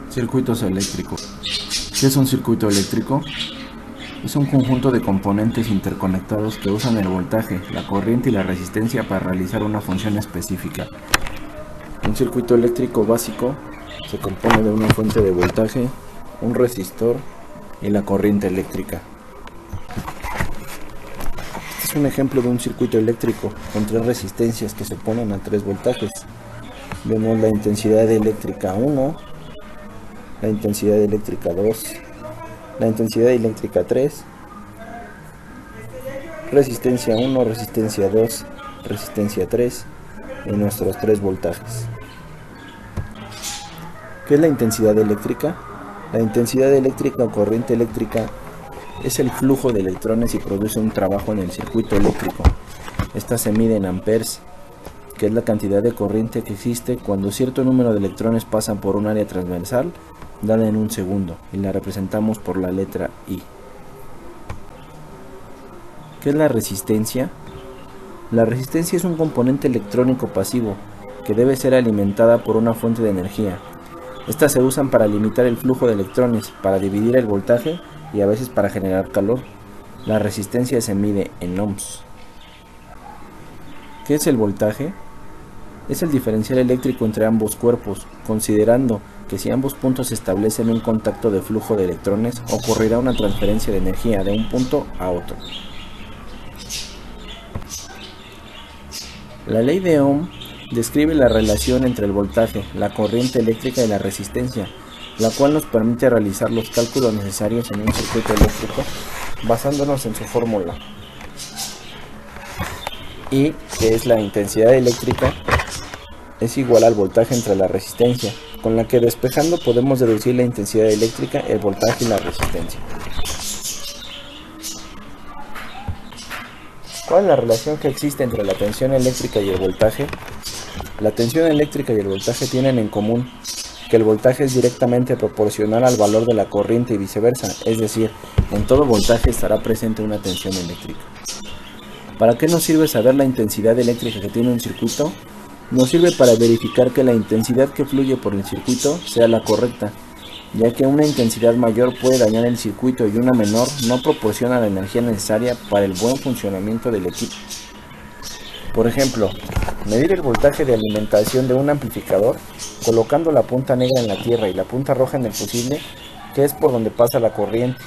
Circuitos eléctricos. ¿Qué es un circuito eléctrico? Es un conjunto de componentes interconectados que usan el voltaje, la corriente y la resistencia para realizar una función específica. Un circuito eléctrico básico se compone de una fuente de voltaje, un resistor y la corriente eléctrica. Este es un ejemplo de un circuito eléctrico con tres resistencias que se oponen a tres voltajes. Vemos la intensidad eléctrica 1, la intensidad eléctrica 2, la intensidad eléctrica 3, resistencia 1, resistencia 2, resistencia 3 y nuestros tres voltajes. ¿Qué es la intensidad eléctrica? La intensidad eléctrica o corriente eléctrica es el flujo de electrones y produce un trabajo en el circuito eléctrico. Esta se mide en amperes, que es la cantidad de corriente que existe cuando cierto número de electrones pasan por un área transversal dada en un segundo, y la representamos por la letra I. ¿Qué es la resistencia? La resistencia es un componente electrónico pasivo que debe ser alimentada por una fuente de energía. Estas se usan para limitar el flujo de electrones, para dividir el voltaje y a veces para generar calor. La resistencia se mide en ohms. ¿Qué es el voltaje? Es el diferencial eléctrico entre ambos cuerpos, considerando que si ambos puntos establecen un contacto de flujo de electrones, ocurrirá una transferencia de energía de un punto a otro. La ley de Ohm describe la relación entre el voltaje, la corriente eléctrica y la resistencia, la cual nos permite realizar los cálculos necesarios en un circuito eléctrico basándonos en su fórmula. I, que es la intensidad eléctrica, es igual al voltaje entre la resistencia, con la que despejando podemos deducir la intensidad eléctrica, el voltaje y la resistencia. ¿Cuál es la relación que existe entre la tensión eléctrica y el voltaje? La tensión eléctrica y el voltaje tienen en común que el voltaje es directamente proporcional al valor de la corriente y viceversa, es decir, en todo voltaje estará presente una tensión eléctrica. ¿Para qué nos sirve saber la intensidad eléctrica que tiene un circuito? Nos sirve para verificar que la intensidad que fluye por el circuito sea la correcta, ya que una intensidad mayor puede dañar el circuito y una menor no proporciona la energía necesaria para el buen funcionamiento del equipo. Por ejemplo, medir el voltaje de alimentación de un amplificador colocando la punta negra en la tierra y la punta roja en el fusible, que es por donde pasa la corriente,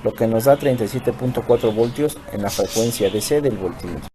lo que nos da 37.4 voltios en la frecuencia DC del voltímetro.